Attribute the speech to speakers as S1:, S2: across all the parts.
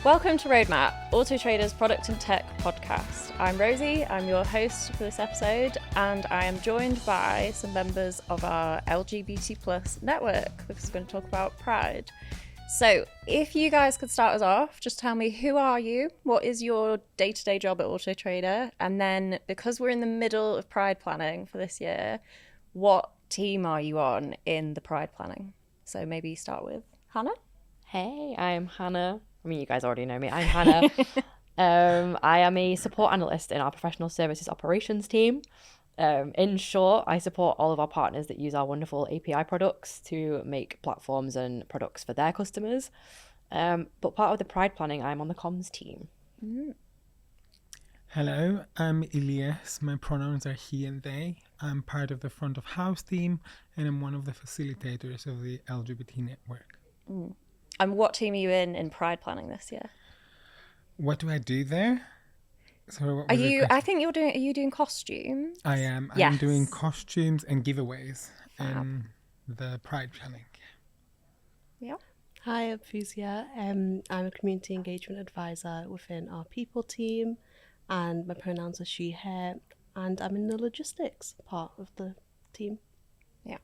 S1: Welcome to Roadmap, Autotrader's Product and Tech Podcast. I'm Rosie, I'm your host for this episode, and I am joined by some members of our LGBT plus network because we're going to talk about Pride. So if you guys could start us off, just tell me, who are you? What is your day-to-day job at Autotrader? And then, because we're in the middle of Pride planning for this year, what team are you on in the Pride planning? So maybe start with Hannah.
S2: Hey, I'm Hannah. I mean, you guys already know me. I'm Hannah. I am a support analyst in our professional services operations team. In short, I support all of our partners that use our wonderful API products to make platforms and products for their customers. But part of the Pride planning, I'm on the comms team.
S3: Hello, I'm Ilias. My pronouns are he and they. I'm part of the front of house team, and I'm one of the facilitators of the LGBT network.
S1: And what team are you in Pride planning this year?
S3: What do I do there? Sorry, what
S1: Are
S3: was the
S1: you?
S3: question?
S1: I think are you doing costumes?
S3: I am.
S1: Yes.
S3: I'm doing costumes and giveaways
S1: Fab.
S3: in the Pride planning.
S1: Yeah.
S4: Hi, I'm Fauziya. I'm a community engagement advisor within our people team, and my pronouns are she, her, and I'm in the logistics part of the team.
S1: Yeah.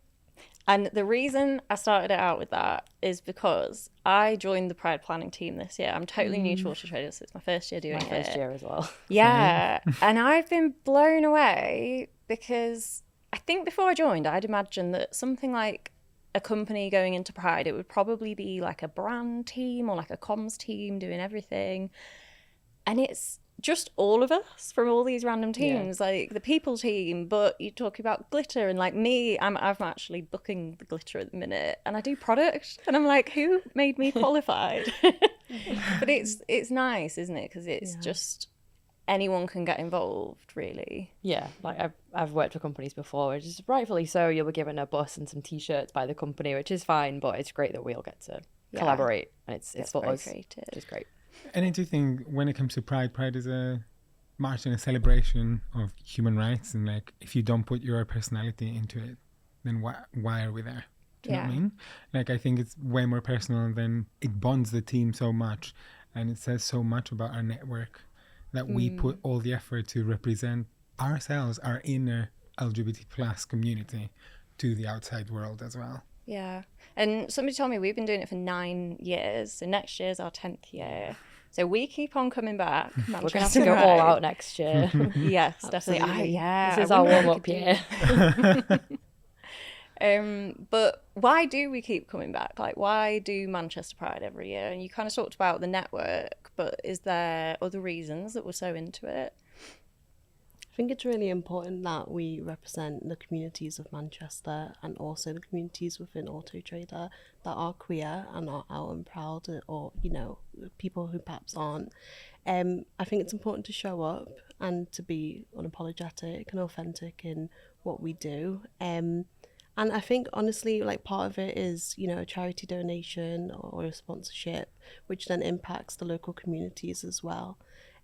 S1: And the reason I started it out with that is because I joined the Pride planning team this year. I'm totally new to Autotrader, so it's my first year doing
S2: My
S1: it.
S2: first year as well.
S1: Yeah. And I've been blown away because I think before I joined, I'd imagined that something like a company going into Pride, it would probably be like a brand team or like a comms team doing everything. And it's just all of us from all these random teams, like the people team, but you talk about glitter, and like me, I'm actually booking the glitter at the minute, and I do product, and I'm like, who made me qualified? But it's nice, isn't it? Because it's just anyone can get involved, really.
S2: Yeah, like I've worked for companies before, which is rightfully so. You'll be given a bus and some t-shirts by the company, which is fine, but it's great that we all get to collaborate, and it's for
S1: very
S2: us.
S1: creative.
S2: It's great.
S3: And I do think when it comes to Pride, Pride is a march and a celebration of human rights. And like, if you don't put your personality into it, then why are we there? Do you know what I mean? Like, I think it's way more personal than it bonds the team so much. And it says so much about our network that we put all the effort to represent ourselves, our inner LGBT plus community, to the outside world as well.
S1: Yeah. And somebody told me we've been doing it for 9 years. So next year's our 10th year. So we keep on coming back.
S2: We're going to have to go all out next year.
S1: Yes, definitely.
S2: This is our warm-up year.
S1: But why do we keep coming back? Like, why do Manchester Pride every year? And you kind of talked about the network, but is there other reasons that we're so into it?
S4: I think it's really important that we represent the communities of Manchester and also the communities within Autotrader that are queer and are out and proud, or, you know, people who perhaps aren't. I think it's important to show up and to be unapologetic and authentic in what we do. And I think, honestly, like, part of it is, you know, a charity donation or a sponsorship, which then impacts the local communities as well.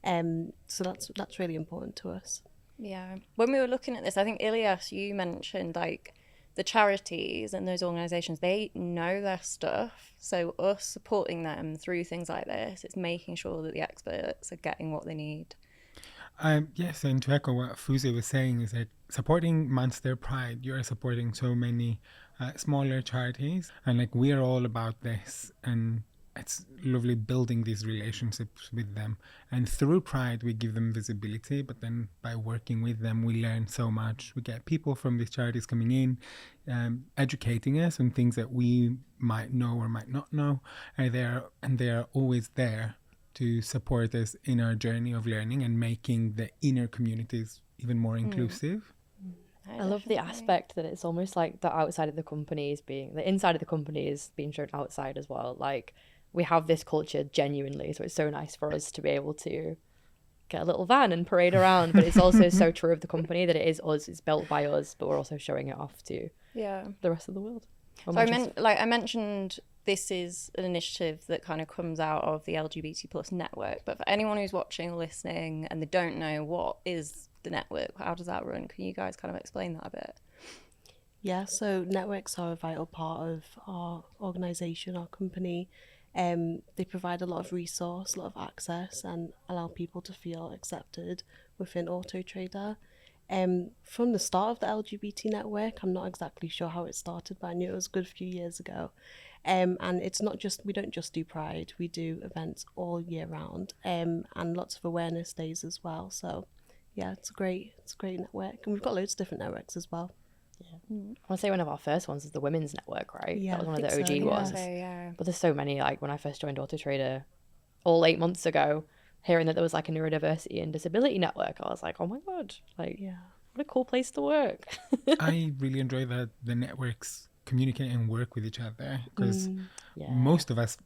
S4: So that's really important to us.
S1: Yeah. When we were looking at this, I think, Ilias, you mentioned like the charities and those organisations, they know their stuff. So us supporting them through things like this, it's making sure that the experts are getting what they need.
S3: Yes, and to echo what Fauziya was saying, is that supporting Manchester Pride, you are supporting so many smaller charities, and like, we are all about this, and it's lovely building these relationships with them. And through Pride, we give them visibility, but then by working with them, we learn so much. We get people from these charities coming in, educating us on things that we might know or might not know, and they are always there to support us in our journey of learning and making the inner communities even more inclusive.
S2: I love the aspect that it's almost like the outside of the company is being, the inside of the company is being shown outside as well. Like, we have this culture genuinely, so it's so nice for us to be able to get a little van and parade around, but it's also so true of the company that it is us, it's built by us, but we're also showing it off to the rest of the world.
S1: So I mentioned this is an initiative that kind of comes out of the LGBT plus network, but for anyone who's watching or listening and they don't know, what is the network, how does that run? Can you guys kind of explain that a bit?
S4: Yeah, so networks are a vital part of our organisation, our company. They provide a lot of resource, a lot of access, and allow people to feel accepted within Autotrader. From the start of the LGBT network, I'm not exactly sure how it started, but I knew it was a good few years ago. And it's not just, we don't just do Pride, we do events all year round, and lots of awareness days as well. So yeah, it's a great network, and we've got loads of different networks as well.
S2: I want to say one of our first ones is the Women's Network, right?
S4: Yeah,
S2: that was one
S4: I
S2: of the OG
S4: think so, yeah.
S2: ones.
S1: So, yeah.
S2: But there's so many, like when I first joined Autotrader all 8 months ago, hearing that there was like a neurodiversity and disability network, I was like, oh my God, like what a cool place to work.
S3: I really enjoy that the networks communicate and work with each other, because
S2: Yeah.
S3: most of us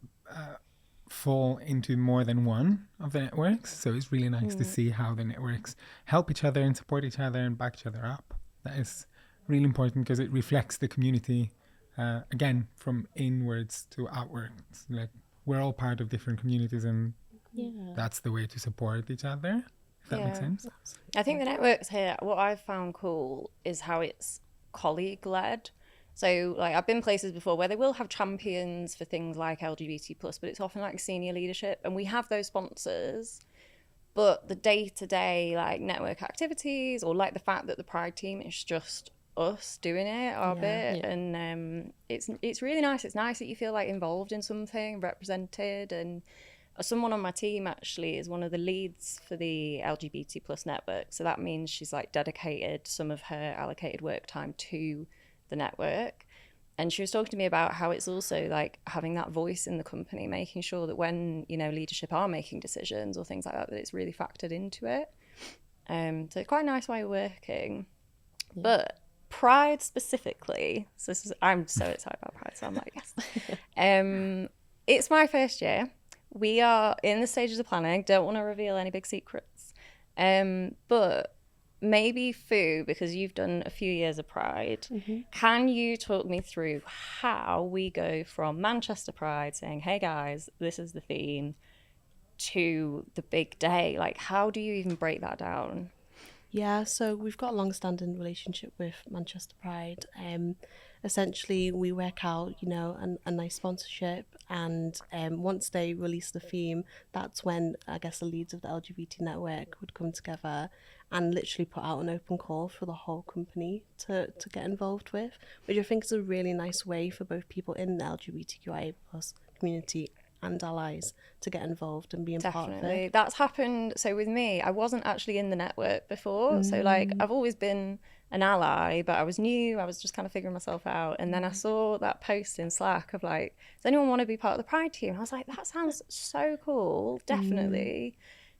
S3: fall into more than one of the networks. So it's really nice to see how the networks help each other and support each other and back each other up. That is really important because it reflects the community, again, from inwards to outwards. Like, we're all part of different communities, and that's the way to support each other, if that makes sense.
S1: I think the networks here, what I've found cool is how it's colleague led. So like I've been places before where they will have champions for things like LGBT+, but it's often like senior leadership, and we have those sponsors. But the day-to-day like network activities, or like the fact that the Pride team is just us doing it our bit, and it's really nice. It's nice that you feel like involved in something, represented. And someone on my team actually is one of the leads for the LGBT+ network, so that means she's like dedicated some of her allocated work time to the network. And she was talking to me about how it's also like having that voice in the company, making sure that when, you know, leadership are making decisions or things like that, that it's really factored into it. So it's quite a nice way of working. But Pride specifically, so this is, I'm so excited about Pride, so I'm like, yes. It's my first year. We are in the stages of planning. Don't want to reveal any big secrets. But maybe Fu, because you've done a few years of Pride, can you talk me through how we go from Manchester Pride saying, hey guys, this is the theme, to the big day? Like, how do you even break that down?
S4: Yeah, so we've got a long-standing relationship with Manchester Pride. Essentially, we work out, you know, a nice sponsorship, and once they release the theme, that's when I guess the leads of the LGBT network would come together and literally put out an open call for the whole company to get involved with, which I think is a really nice way for both people in the LGBTQIA+ community and allies to get involved and be part of it.
S1: That's happened. So with me, I wasn't actually in the network before. So like I've always been an ally, but I was new. I was just kind of figuring myself out. And then I saw that post in Slack of like, does anyone want to be part of the Pride team? And I was like, that sounds so cool. Definitely.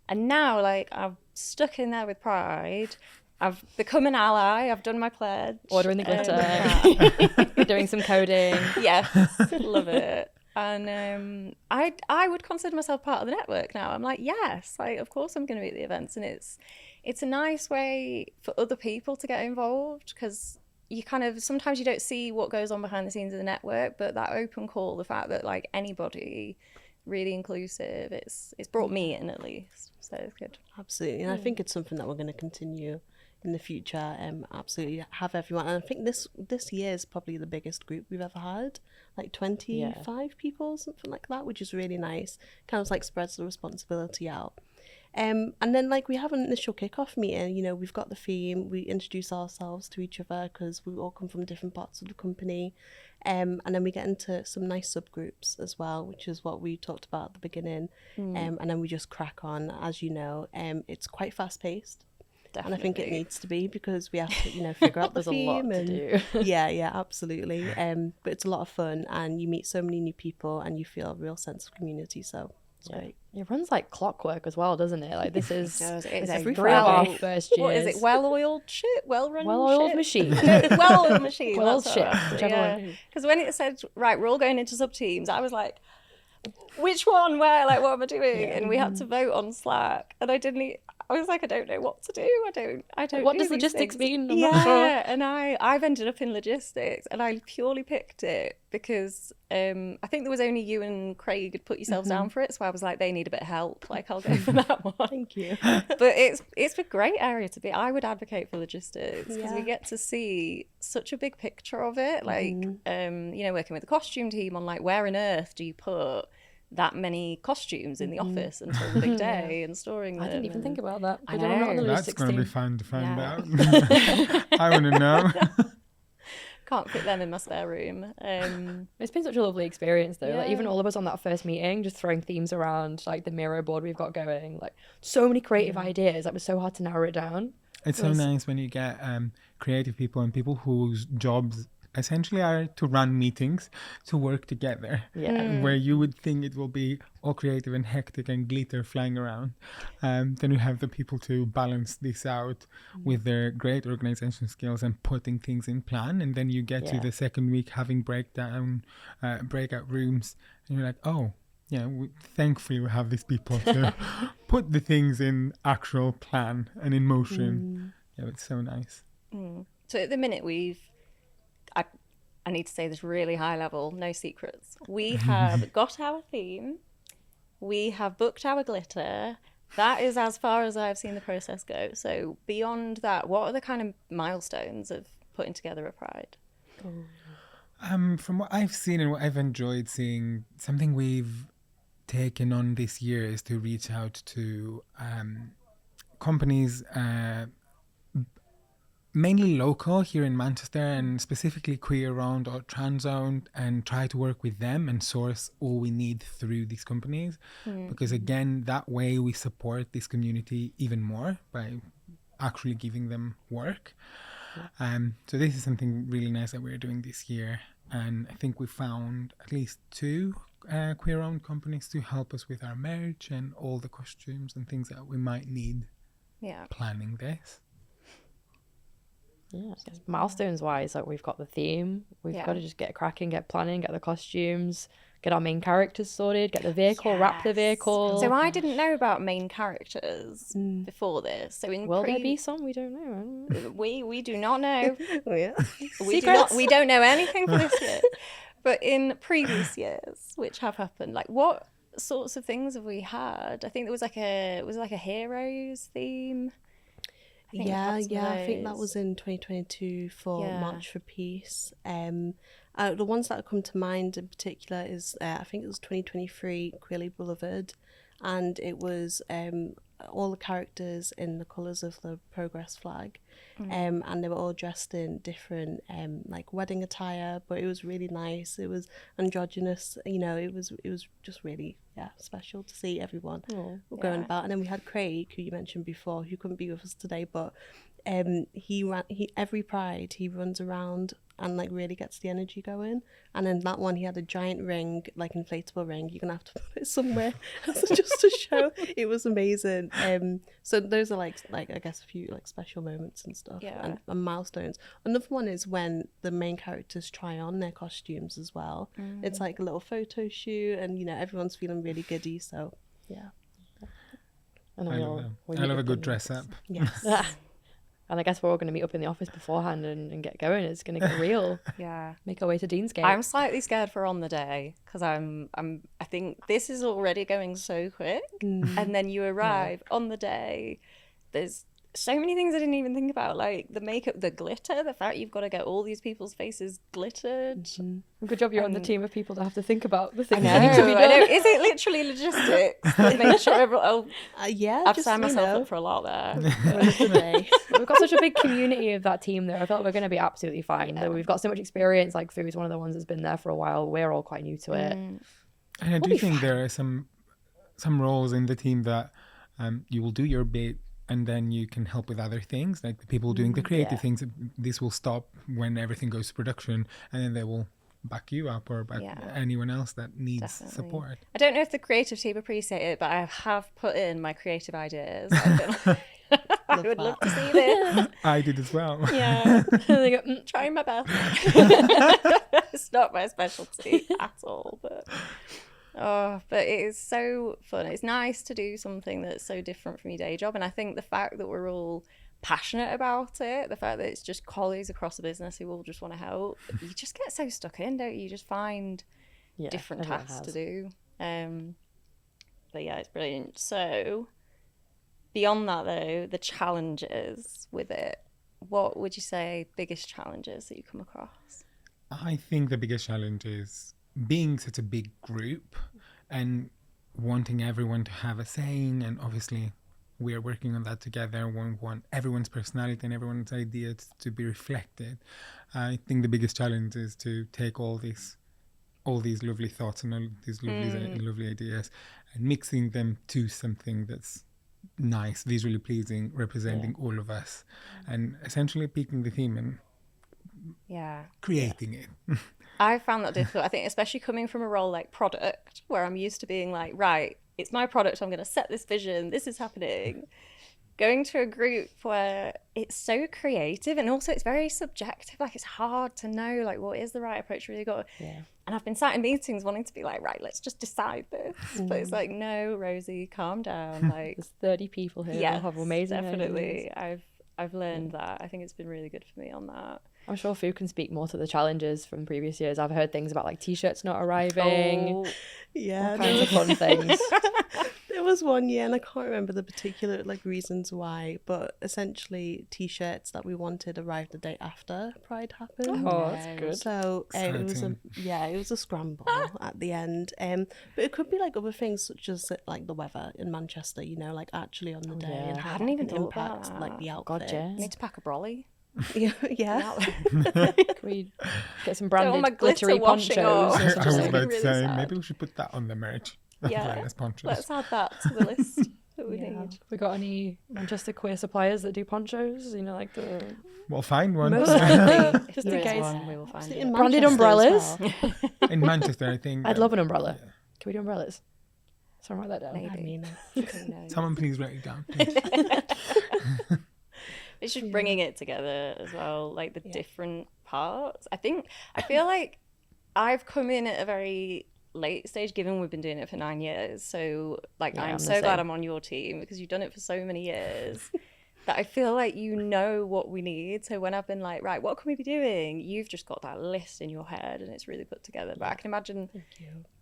S1: And now like I've stuck in there with Pride. I've become an ally. I've done my pledge.
S2: Ordering the glitter, doing some coding.
S1: Yes, love it. And I would consider myself part of the network now. I'm like, yes, like of course I'm going to be at the events, and it's a nice way for other people to get involved, because you kind of sometimes you don't see what goes on behind the scenes of the network, but that open call, the fact that like anybody, really inclusive, it's brought me in at least, so it's good.
S4: Absolutely, and I think it's something that we're going to continue in the future. Absolutely have everyone, and I think this year is probably the biggest group we've ever had, like 25 people, something like that, which is really nice. Kind of like spreads the responsibility out. And then like we have an initial kickoff meeting, you know, we've got the theme, we introduce ourselves to each other because we all come from different parts of the company, and then we get into some nice subgroups as well, which is what we talked about at the beginning. And then we just crack on, as you know. It's quite fast paced.
S1: Definitely.
S4: And I think it needs to be, because we have to, you know, figure out the
S2: There's a
S4: theme.
S2: lot to do.
S4: Yeah, absolutely. But it's a lot of fun, and you meet so many new people, and you feel a real sense of community. So it's great.
S2: It runs like clockwork as well, doesn't it? Like this is
S1: It's
S2: a
S1: a
S2: three of our
S1: well-
S2: first years.
S1: What is it? Well-oiled shit? Well-run
S2: Well-oiled
S1: shit?
S2: machine.
S1: No, well-oiled machine.
S2: Well-oiled
S1: that's
S2: ship,
S1: what I was-
S2: whichever
S1: yeah.
S2: one.
S1: Because when it said, right, we're all going into sub-teams, I was like, which one, where, like, what am I doing? And we had to vote on Slack, and I was like, I don't know what to do. I don't.
S2: What
S1: do
S2: does
S1: these
S2: logistics
S1: things.
S2: mean? I'm
S1: Yeah,
S2: not sure.
S1: and I've ended up in logistics, and I purely picked it because I think there was only you and Craig had put yourselves down for it, so I was like, they need a bit of help. Like, I'll go for that one.
S4: Thank you.
S1: But it's a great area to be. I would advocate for logistics because we
S4: Yeah.
S1: get to see such a big picture of it. Like, you know, working with the costume team on like, where on earth do you put that many costumes in the office until the big day and storing them.
S2: I didn't even think about that.
S1: I
S2: But I'm not on the
S1: know.
S2: list
S3: That's going to be
S2: 16.
S3: fun to find
S1: Yeah.
S3: out. I want to know.
S1: Can't fit them in my spare room.
S2: It's been such a lovely experience though. Like even
S1: Yeah.
S2: all of us on that first meeting, just throwing themes around like the Miro board we've got going, like so many creative ideas. That was so hard to narrow it down.
S3: It's so nice when you get creative people and people whose jobs essentially are to run meetings, to work together.
S2: Yeah.
S3: Where you would think it will be all creative and hectic and glitter flying around. Then you have the people to balance this out with their great organization skills and putting things in plan. And then you get to
S2: Yeah.
S3: the second week having breakout rooms, and you're like, oh, yeah, thankfully we have these people to put the things in actual plan and in motion. Yeah, it's so nice.
S1: So at the minute I need to say this really high level, no secrets. We have got our theme. We have booked our glitter. That is as far as I've seen the process go. So beyond that, what are the kind of milestones of putting together a Pride?
S3: From what I've seen and what I've enjoyed seeing, something we've taken on this year is to reach out to companies, mainly local here in Manchester and specifically queer-owned or trans-owned, and try to work with them and source all we need through these companies. Because again, that way we support this community even more by actually giving them work. So this is something really nice that we're doing this year. And I think we found at least 2 queer-owned companies to help us with our merch and all the costumes and things that we might need
S1: Yeah.
S3: planning this.
S2: Yeah. Milestones wise, like we've got the theme. We've
S1: Yeah.
S2: got to just get cracking, get planning, get the costumes, get our main characters sorted, get the vehicle, wrap the vehicle.
S1: So I didn't know about main characters before this. So in
S2: Will there be some? We don't know.
S1: we do not know.
S4: Oh, yeah.
S1: We don't know anything for this year. But in previous years, which have happened, like what sorts of things have we had? I think there was like a heroes theme. I think we've
S4: Yeah,
S1: had some of
S4: I think that
S1: those.
S4: was in 2022 for
S1: Yeah.
S4: March for Peace. The ones that come to mind in particular is I think it was 2023 Queerly Beloved, and it was all the characters in the colours of the Progress flag, and they were all dressed in different like wedding attire, but it was really nice. It was androgynous, it was just really special to see everyone going
S1: yeah.
S4: about. And then we had Craig, who you mentioned before, who couldn't be with us today, but he every Pride he runs around and like really gets the energy going. And then that one, he had a giant ring, like inflatable ring. You're gonna have to put it somewhere just to show. It was amazing. So those are like I guess a few like special moments and stuff,
S1: Yeah.
S4: and milestones. Another one is when the main characters try on their costumes as well. It's like a little photo shoot, and everyone's feeling really giddy. So yeah,
S2: And
S3: I
S2: then
S3: love that.
S2: we
S3: I
S2: meet
S3: love a
S2: up
S3: good
S2: in the
S3: dress
S2: office.
S3: up.
S4: yes.
S2: And I guess we're all going to meet up in the office beforehand and get going. It's going to get real.
S1: Yeah.
S2: Make our way to Deansgate.
S1: I'm slightly scared for on the day because I think this is already going so quick, and then you arrive on the day. There's so many things I didn't even think about, like the makeup, the glitter, the fact you've got to get all these people's faces glittered.
S2: Good job you're on the team of people that have to think about the things
S1: I
S2: that need to be
S1: know.
S2: done.
S1: Is it literally logistics? That make sure everyone.
S4: Yeah,
S1: I've
S4: just,
S1: signed myself up for a lot there.
S4: runs the day.
S2: We've got such a big community of that team there. I feel like we're going to be absolutely fine. Though we've got so much experience. Like Fauziya's one of the ones that's been there for a while. We're all quite new to it.
S3: And I do think there are some roles in the team that you will do your bit and then you can help with other things, like the people doing the creative things. This will stop when everything goes to production, and then they will back you up or back anyone else that needs
S1: Definitely.
S3: support.
S1: I don't know if the creative team appreciate it, but I have put in my creative ideas. I've been like, I would love to see this.
S3: I did as well.
S1: Yeah. They go, trying my best. It's not my specialty at all, but it is so fun. It's nice to do something that's so different from your day job, and I think the fact that we're all passionate about it, the fact that it's just colleagues across the business who all just want to help, you just get so stuck in, don't you? You just find different
S2: everyone
S1: tasks
S2: has.
S1: to do. But yeah, it's brilliant. So beyond that though, the challenges with it, what would you say biggest challenges that you come across?
S3: I think the biggest challenge is being such a big group and wanting everyone to have a saying, and obviously we are working on that together. We want everyone's personality and everyone's ideas to be reflected. I think the biggest challenge is to take all these lovely thoughts and all these lovely ideas and mixing them to something that's nice, visually pleasing, representing all of us, and essentially picking the theme and creating it.
S1: I found that difficult. I think especially coming from a role like product, where I'm used to being like, right, it's my product, I'm going to set this vision, this is happening. Going to a group where it's so creative and also it's very subjective, like it's hard to know like what is the right approach really got. And I've been sat in meetings wanting to be like, right, let's just decide this. But it's like, no, Rosie, calm down. Like
S2: There's 30 people here that have amazing
S1: definitely.
S2: ideas.
S1: I've learned that. I think it's been really good for me on that.
S2: I'm sure Fu can speak more to the challenges from previous years. I've heard things about like t-shirts not arriving, all kinds of fun things.
S4: There was one year, and I can't remember the particular like reasons why, but essentially t-shirts that we wanted arrived the day after Pride happened.
S2: Oh, that's good.
S4: So it was a scramble at the end. But it could be like other things such as like the weather in Manchester, you know, like actually on the day and
S1: I
S4: how
S1: hadn't even
S4: it
S1: thought about
S4: impacts
S1: that.
S4: like the outfit.
S2: God, yeah.
S1: I need to pack a brolly.
S4: Yeah.
S2: Can we get some
S1: All my
S2: branded
S1: glitter
S2: glittery
S1: washing
S2: ponchos?
S1: off.
S2: Or
S3: I was
S2: something?
S3: about to
S1: Really
S3: say,
S1: sad.
S3: maybe we should put that on the merch.
S1: Yeah.
S3: As ponchos.
S1: Let's add that to the list that we
S2: Yeah.
S1: need.
S2: We got any Manchester queer suppliers that do ponchos? You know, like the
S3: We'll find one.
S4: Most likely.
S2: just
S1: There
S2: in
S1: is
S2: case.
S1: one, we will find
S4: Obviously
S1: it.
S4: in
S2: Branded
S4: Manchester as
S2: umbrellas.
S4: well.
S3: In Manchester, I think.
S2: I'd love an umbrella. Can we do umbrellas? Someone write that down.
S1: Maybe.
S4: I mean,
S1: Who knows?
S3: Someone please write it down. Please.
S1: It's just bringing it together as well, like the different parts. I feel like I've come in at a very late stage, given we've been doing it for 9 years. So like,
S2: Yeah,
S1: I'm
S2: I'm the
S1: so glad
S2: same.
S1: I'm on your team because you've done it for so many years that I feel like you know what we need. So when I've been like, right, what can we be doing? You've just got that list in your head and it's really put together. But I can imagine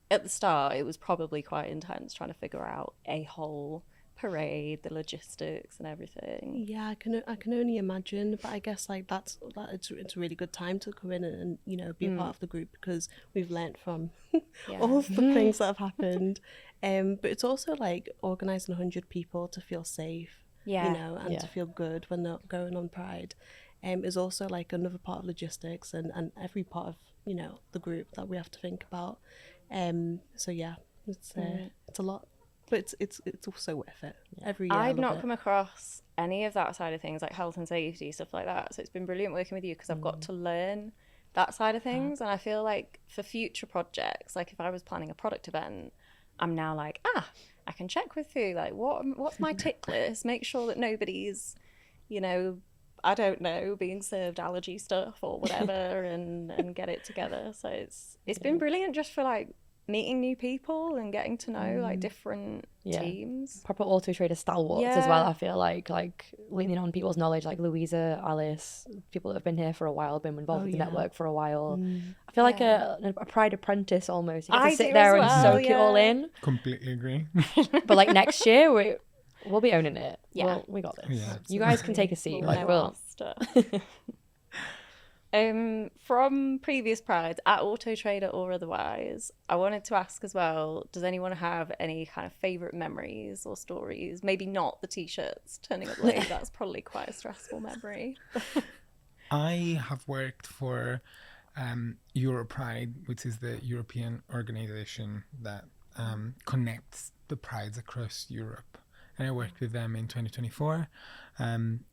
S1: at the start, it was probably quite intense trying to figure out a whole parade, the logistics and everything.
S4: yeah, I can only imagine, but I guess like it's a really good time to come in and you know be a part of the group because we've learnt from all of the things that have happened. But it's also like organising 100 people to feel safe, you know, and to feel good when they're going on Pride. Is also like another part of logistics and every part of you know the group that we have to think about. So yeah, it's a lot. But it's also worth it. Every year
S1: I've not come across any of that side of things, like health and safety, stuff like that. So it's been brilliant working with you because I've got to learn that side of things. And I feel like for future projects, like if I was planning a product event, I'm now like, I can check with you, like what's my tick list? Make sure that nobody's, you know, I don't know, being served allergy stuff or whatever and get it together. So it's been brilliant just for like meeting new people and getting to know like different teams.
S2: Proper Autotrader stalwarts as well. I feel like leaning on people's knowledge, like Louisa, Alice, people that have been here for a while, been involved with the network for a while. I feel like a Pride apprentice almost. You get to sit there and soak it all in.
S3: Completely agree.
S2: But like next year, we'll be owning it.
S1: Yeah.
S2: We got this.
S3: Yeah,
S2: You guys can take a seat.
S1: We'll
S2: Like
S1: know
S2: we'll.
S1: our stuff. From previous Prides at Autotrader or otherwise, I wanted to ask as well, does anyone have any kind of favourite memories or stories? Maybe not the t-shirts turning up late, that's probably quite a stressful memory.
S3: I have worked for Europride, which is the European organization that connects the prides across Europe. And I worked with them in 2024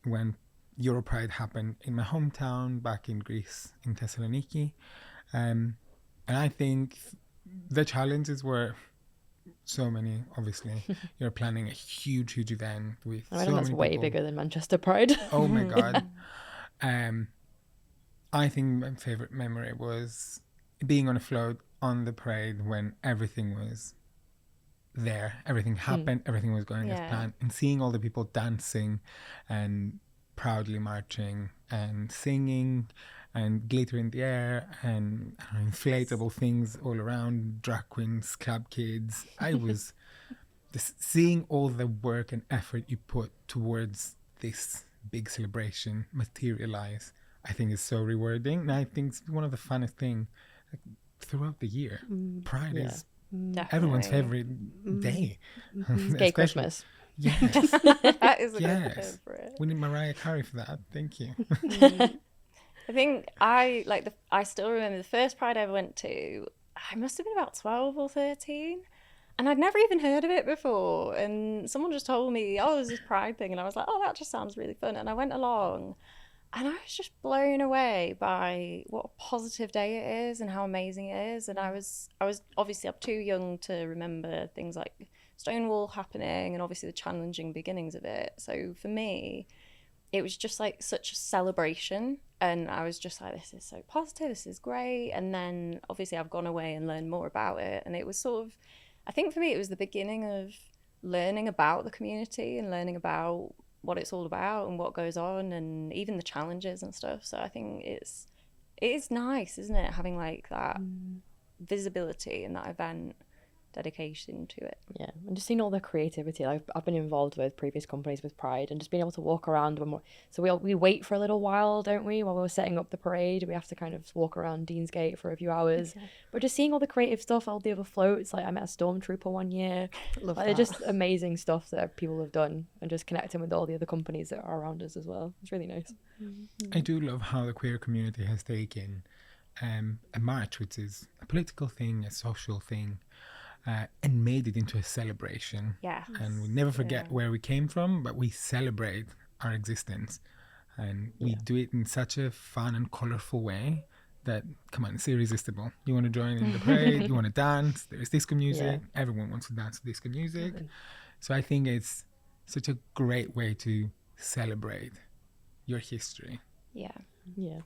S3: when Europride happened in my hometown back in Greece, in Thessaloniki. And I think the challenges were so many, obviously. You're planning a huge event with
S2: I
S3: so
S2: think that's
S3: many
S2: way
S3: people.
S2: bigger than Manchester Pride.
S3: Oh my God. I think my favorite memory was being on a float on the parade when everything was there. Everything happened. Everything was going as planned. And seeing all the people dancing and proudly marching and singing and glitter in the air and inflatable things all around, drag queens, club kids. I was just seeing all the work and effort you put towards this big celebration materialize. I think is so rewarding, and I think it's one of the funnest things throughout the year. Pride is everyone's
S1: Definitely.
S3: favorite day.
S2: Gay
S3: Especially-
S2: Christmas.
S3: Yes,
S1: That is a good
S3: yes.
S1: term for it.
S3: We need Mariah Carey for that. Thank you.
S1: I think I still remember the first Pride I ever went to. I must have been about 12 or 13. And I'd never even heard of it before. And someone just told me, oh, there's this Pride thing. And I was like, oh, that just sounds really fun. And I went along and I was just blown away by what a positive day it is and how amazing it is. And I was obviously, I'm too young to remember things like Stonewall happening and obviously the challenging beginnings of it. So for me, it was just like such a celebration. And I was just like, this is so positive. This is great. And then obviously I've gone away and learned more about it. And it was sort of, I think for me, it was the beginning of learning about the community and learning about what it's all about and what goes on and even the challenges and stuff. So I think it is nice, isn't it, having like that visibility and that event dedication to it.
S2: Yeah, and just seeing all the creativity. I've been involved with previous companies with Pride, and just being able to walk around when we wait for a little while, don't we? While we're setting up the parade, we have to kind of walk around Deansgate for a few hours. Yeah. But just seeing all the creative stuff, all the other floats. Like I met a stormtrooper one year.
S4: Love
S2: Like,
S4: that.
S2: they're just amazing stuff that people have done, and just connecting with all the other companies that are around us as well. It's really nice.
S3: I do love how the queer community has taken a march, which is a political thing, a social thing, and made it into a celebration.
S1: Yeah.
S3: And we never forget where we came from, but we celebrate our existence. And we do it in such a fun and colorful way that, come on, it's irresistible. You want to join in the parade, you want to dance, there's disco music, everyone wants to dance to disco music. So I think it's such a great way to celebrate your history.
S1: Yeah.
S2: Yeah.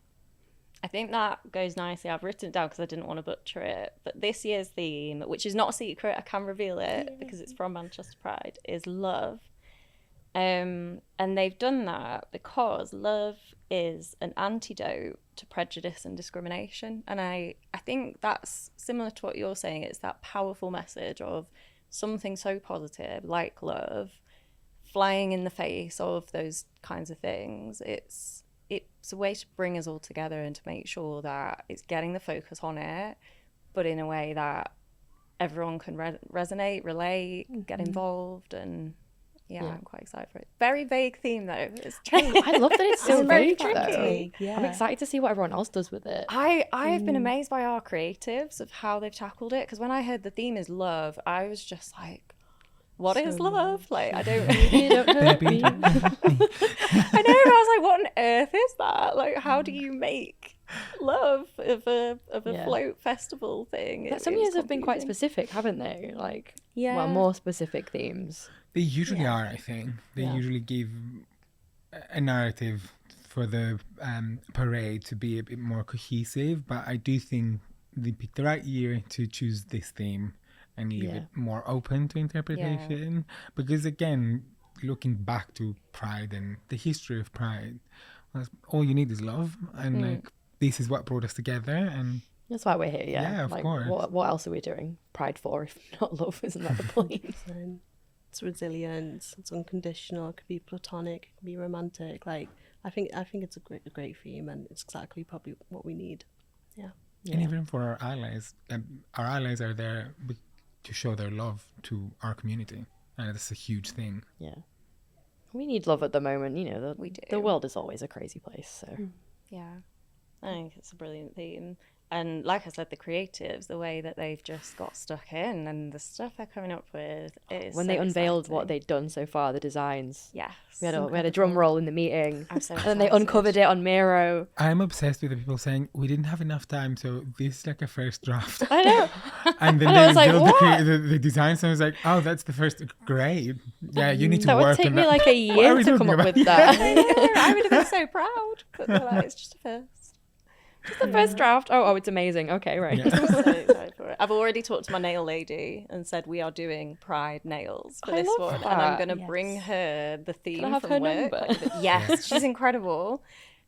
S1: I think that goes nicely. I've written it down because I didn't want to butcher it. But this year's theme, which is not a secret, I can reveal it because it's from Manchester Pride, is love. And they've done that because love is an antidote to prejudice and discrimination. And I think that's similar to what you're saying. It's that powerful message of something so positive like love flying in the face of those kinds of things. It's a way to bring us all together and to make sure that it's getting the focus on it, but in a way that everyone can resonate, relate, get involved. And I'm quite excited for it. Very vague theme though. It's tricky.
S2: I love that it's so
S1: It's very
S2: vague,
S1: tricky.
S2: though. I'm excited to see what everyone else does with it.
S1: I have been amazed by our creatives of how they've tackled it, because when I heard the theme is love, I was just like, what is love? Like, I don't
S2: You don't hurt
S3: Baby.
S2: me.
S1: I know, I was like, what on earth is that? Like, how do you make love of a float festival thing?
S2: But some
S1: It was
S2: years have been quite
S1: confusing.
S2: specific, haven't they? Like,
S1: Yeah.
S2: well, more specific themes.
S3: They usually are, I think. They
S2: Yeah.
S3: usually give a narrative for the parade to be a bit more cohesive, but I do think they picked the right year to choose this theme and leave
S2: Yeah.
S3: it more open to interpretation. Because again, looking back to Pride and the history of Pride, all you need is love, and like this is what brought us together. And
S2: That's why we're here, yeah.
S3: Yeah, of
S2: like,
S3: course.
S2: What else are we doing Pride for if not love? Isn't that the point?
S4: And it's resilience. It's unconditional. It could be platonic. It can be romantic. Like I think it's a great theme, and it's exactly probably what we need. Yeah.
S3: and even for our allies are there to show their love to our community, and it's a huge thing.
S2: Yeah. We need love at the moment. You know,
S1: We do.
S2: the world is always a crazy place. So
S1: Yeah, I think it's a brilliant theme. And like I said, the creatives, the way that they've just got stuck in and the stuff they're coming up with is
S2: when
S1: so
S2: they unveiled what
S1: exciting.
S2: they'd done so far, the designs,
S1: Yes.
S2: we had a drum roll in the meeting,
S1: I'm so
S2: and then they
S1: excited.
S2: uncovered it on Miro.
S3: I'm obsessed with the people saying we didn't have enough time, so this is like a first draft.
S2: I know.
S3: And then
S2: And I
S3: they
S2: was like,
S3: built
S2: what?
S3: the design, so I was like, oh, that's the first. Great. Yeah, you need to
S2: That would
S3: work
S2: take
S3: on
S2: me
S3: that.
S2: like a
S3: What are
S2: year
S3: we
S2: to come
S3: talking
S2: up
S3: about?
S2: with
S1: I
S2: that.
S1: know, I would have been so proud. But they're like, it's just a first.
S2: Just the first draft. Oh, it's amazing. Okay, right.
S3: Yeah.
S1: I'm so excited for it. I've already talked to my nail lady and said we are doing Pride nails for
S2: I
S1: this
S2: love
S1: one, and I'm
S2: that.
S1: going to bring her the theme
S2: I have
S1: from
S2: her
S1: work.
S2: number?
S1: Yes, she's incredible.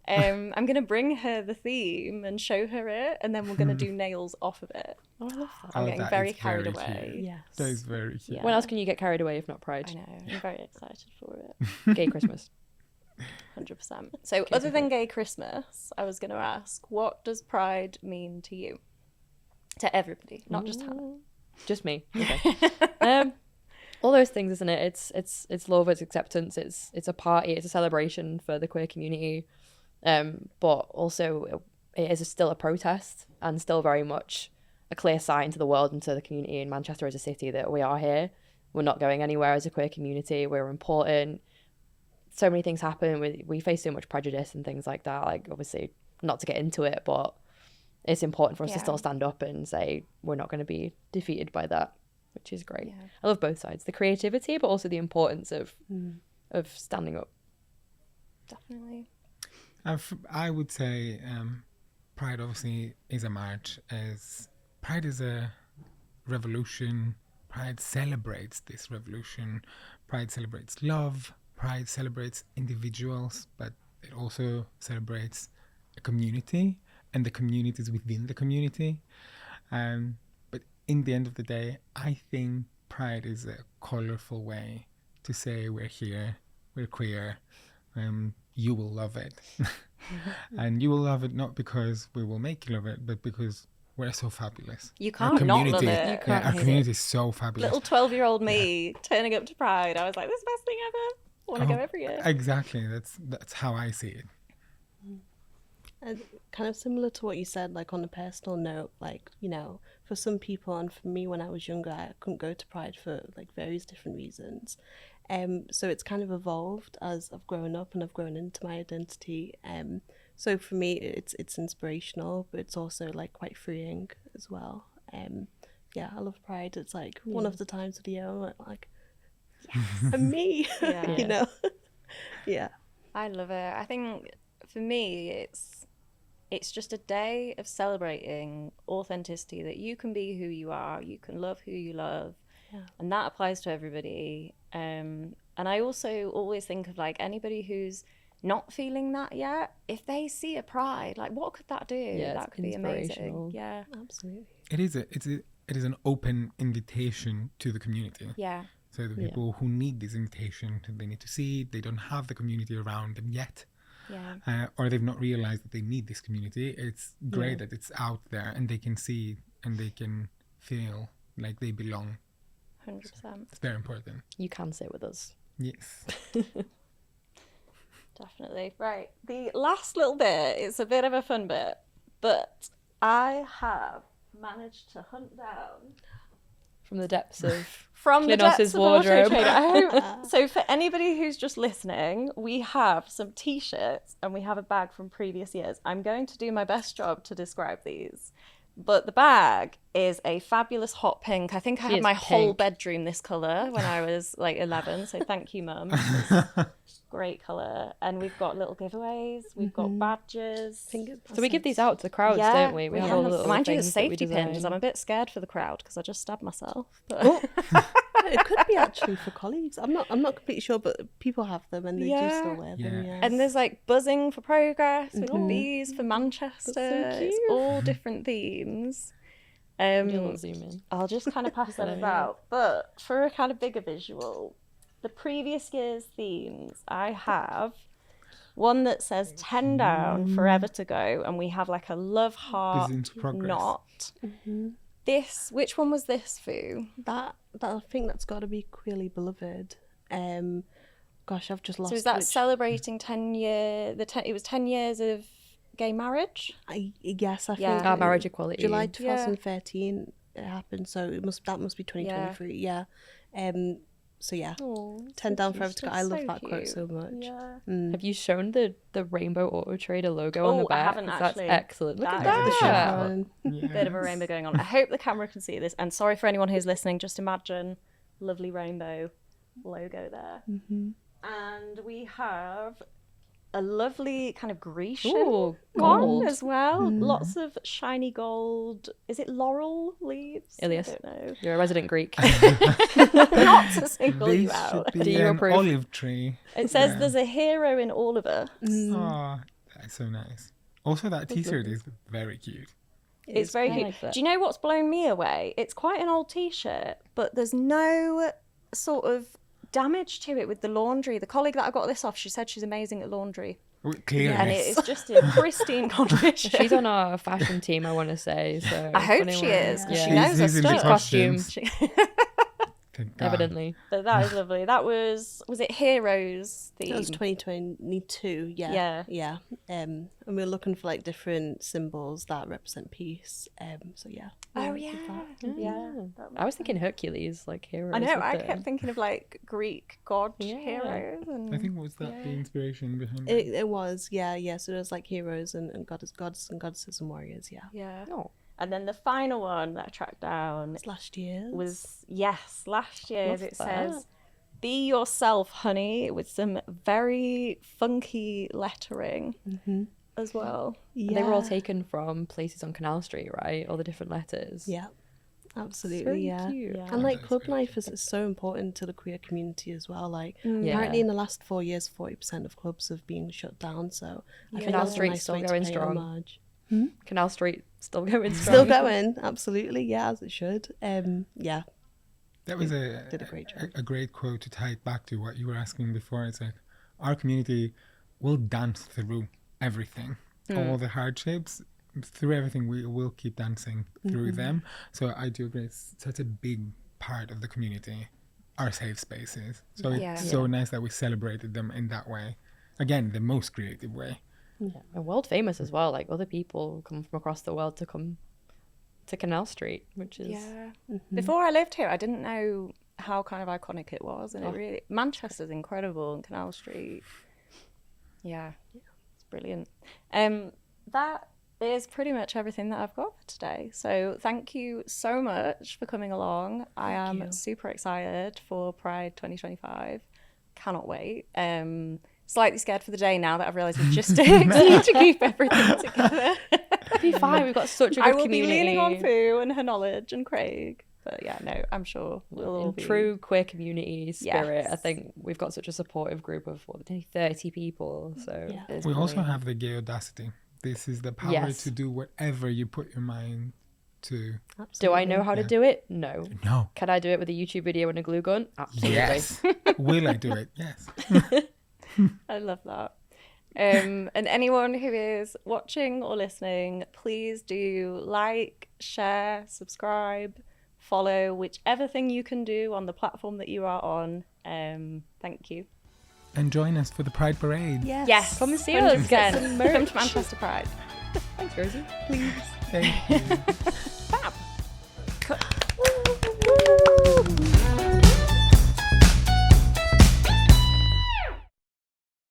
S1: I'm going to bring her the theme and show her it, and then we're going to do nails off of it.
S2: Oh, I love that.
S1: I'm
S3: Oh,
S1: getting
S3: that
S1: very
S3: is
S1: carried
S3: very
S1: away.
S3: cute.
S4: Yes.
S3: That is very cute.
S1: Yeah.
S2: When else can you get carried away if not Pride?
S1: I know. I'm very excited for it.
S2: Gay Christmas.
S1: 100%. So, other than Gay Christmas, I was going to ask, what does Pride mean to you? To everybody, not just Hannah.
S2: Just me. Okay. All those things, isn't it? It's love, it's acceptance, it's a party, it's a celebration for the queer community. But also it is still a protest and still very much a clear sign to the world and to the community in Manchester as a city that we are here. We're not going anywhere as a queer community. We're important. So many things happen. We face so much prejudice and things like that. Like, obviously, not to get into it, but it's important for us to still stand up and say we're not going to be defeated by that, which is great. Yeah. I love both sides, the creativity, but also the importance of standing up.
S1: Definitely.
S3: I would say Pride obviously is a march. Pride is a revolution. Pride celebrates this revolution. Pride celebrates love. Pride celebrates individuals, but it also celebrates a community and the communities within the community. But in the end of the day, I think Pride is a colourful way to say we're here, we're queer, you will love it. And you will love it not because we will make you love it, but because we're so fabulous.
S1: You can't not love it.
S3: Our community is so fabulous.
S1: Little 12-year-old me turning up to Pride, I was like, this is the best thing ever. I want to go every year.
S3: Exactly. That's how I see it.
S4: And kind of similar to what you said, like on a personal note, like, you know, for some people and for me when I was younger, I couldn't go to Pride for like various different reasons. So it's kind of evolved as I've grown up and I've grown into my identity. So for me, it's inspirational, but it's also like quite freeing as well. Yeah, I love Pride. It's like one of the times of the year I'm like, yes, and me, you know. Yeah,
S1: I love it. I think for me, it's just a day of celebrating authenticity, that you can be who you are, you can love who you love, and that applies to everybody. And I also always think of like anybody who's not feeling that yet, if they see a Pride, like what could that do?
S2: Yeah,
S1: that could be amazing. Yeah,
S4: absolutely.
S3: It is an open invitation to the community.
S1: Yeah.
S3: So the people who need this invitation, they need to see it, they don't have the community around them yet.
S1: Yeah.
S3: Or they've not realized that they need this community. It's great that it's out there and they can see and they can feel like they belong.
S1: 100%.
S3: It's very important.
S2: You can sit with us.
S3: Yes.
S1: Definitely. Right. The last little bit is a bit of a fun bit, but I have managed to hunt down
S2: from the depths of
S1: from the
S2: Klinos's
S1: depths of
S2: wardrobe.
S1: Autotrader. I hope. So for anybody who's just listening, we have some t-shirts and we have a bag from previous years. I'm going to do my best job to describe these. But the bag is a fabulous hot pink. I think I had my whole bedroom this colour when I was like 11. So thank you, Mum. Great colour. And we've got little giveaways. We've got badges.
S2: So we give these out to the crowds, don't we? We have all the little
S1: mind you, the
S2: things that we
S1: safety
S2: design.
S1: pins. I'm a bit scared for the crowd because I just stabbed myself. But
S4: It could be actually for colleagues. I'm not completely sure, but people have them and they do still wear them. Yeah.
S1: And there's like buzzing for progress. We've got these for Manchester.
S4: That's so cute.
S1: It's all different themes.
S2: You'll zoom in.
S1: I'll just kind of pass them about. But for a kind of bigger visual, the previous year's themes, I have one that says 10 down, forever to go, and we have like a love heart knot. This, which one was this, Fu?
S4: That I think that's got to be Queerly Beloved. Gosh, I've just lost.
S1: So is that celebrating 10 year? It was 10 years of gay marriage.
S4: Yes, I think
S2: our marriage equality.
S4: July 2013 it happened. So that must be 2023. Yeah. So yeah, 10 down, forever to go. I love that quote so much.
S1: Yeah.
S2: Have you shown the rainbow Autotrader logo on the back?
S1: I haven't actually.
S2: That's excellent. Look at
S1: that.
S2: that.
S1: Bit of a rainbow going on. I hope the camera can see this. And sorry for anyone who's listening. Just imagine lovely rainbow logo there. And we have a lovely kind of Grecian one as well. Lots of shiny gold. Is it laurel leaves?
S2: Ilias,
S1: I don't know.
S2: you're a resident Greek.
S1: Not to single you
S3: This
S1: out.
S3: should be an olive tree.
S1: It says there's a hero in all of us.
S3: Oh, that's so nice. Also, that t-shirt is very cute.
S1: It's very cute.
S2: like that.
S1: Do you know what's blown me away? It's quite an old t-shirt, but there's no sort of damage to it with the laundry. The colleague that I got this off, she said she's amazing at laundry.
S3: Clearness.
S1: and it is just in pristine condition.
S2: She's on our fashion team, I want to say. So
S1: I hope
S2: anyway,
S1: she is, because she
S2: yeah.
S1: knows her
S3: Who's in the
S1: stuff.
S2: Costumes.
S3: costumes? Thank God.
S2: Evidently.
S1: But that is lovely. That was it Heroes theme?
S4: That was 2022, yeah.
S1: Yeah.
S4: Yeah. And we were looking for like different symbols that represent peace. So yeah.
S1: Oh,
S4: we
S1: yeah.
S4: did that.
S1: Yeah.
S2: I was thinking Hercules, like heroes.
S1: I know,
S2: with
S1: I
S2: the-
S1: kept thinking of like Greek god
S2: Yeah.
S1: heroes. And
S3: I think was that the inspiration behind it?
S4: It was, yeah. So there's like heroes and gods and goddesses and warriors, yeah.
S1: yeah.
S2: Oh,
S1: And then the final one that I tracked down
S4: It's last year.
S1: was, last year's.
S2: Love
S1: It
S2: that.
S1: says, "Be yourself, honey," with some very funky lettering as well.
S2: and they were all taken from places on Canal Street, right? All the different letters.
S4: Yeah.
S2: Very
S4: Absolutely, yeah.
S2: cute.
S1: Yeah.
S4: And like
S3: That's
S4: club
S3: good.
S4: life is so important to the queer community as well. Like
S2: Yeah.
S4: apparently in the last 4 years, 40% of clubs have been shut down. So I think
S2: Canal
S4: that's a
S2: Street's
S4: nice
S2: still
S4: way to
S2: going
S4: pay
S2: strong.
S4: homage.
S2: Canal Street still going strong.
S4: Still going, absolutely, yeah, as it should. Yeah,
S3: That was
S4: did a great job.
S3: a great quote to tie it back to what you were asking before. It's like, our community will dance through everything, all the hardships, through everything. We will keep dancing through them. So I do agree. It's such a big part of the community, our safe spaces. So
S1: Yeah.
S3: it's so nice that we celebrated them in that way. Again, the most creative way.
S2: And world famous as well. Like other people come from across the world to come to Canal Street, which is
S1: Yeah. Before I lived here, I didn't know how kind of iconic it was, and it really Manchester's incredible, and Canal Street. Yeah, it's brilliant. That is pretty much everything that I've got for today. So thank you so much for coming along. I am
S4: you.
S1: super excited for Pride 2025. Cannot wait. Slightly scared for the day now that I've realised logistics need to keep everything together.
S2: it'll be fine. We've got such a good
S1: I will
S2: community.
S1: be leaning on Fu and her knowledge and Craig. But yeah, no, I'm sure we'll all
S2: In
S1: be
S2: true queer community spirit, I
S1: Yes.
S2: think we've got such a supportive group of nearly 30 people. So
S4: Yeah.
S1: It's
S3: We also
S1: brilliant.
S3: have the gay audacity. This is the power
S2: Yes.
S3: to do whatever you put your mind to.
S2: do I know how to do it? No.
S3: No.
S2: Can I do it with a YouTube video and a glue gun? Absolutely.
S3: Yes. Will I do it? Yes.
S1: I love that. And anyone who is watching or listening, please do like, share, subscribe, follow, whichever thing you can do on the platform that you are on. Thank you.
S3: And join us for the Pride Parade.
S1: Yes,
S2: Come and see us. Get
S1: 100%.
S2: some
S1: Come
S2: merch.
S1: to Manchester Pride.
S2: Thanks, Rosie.
S1: Please.
S3: Thank you.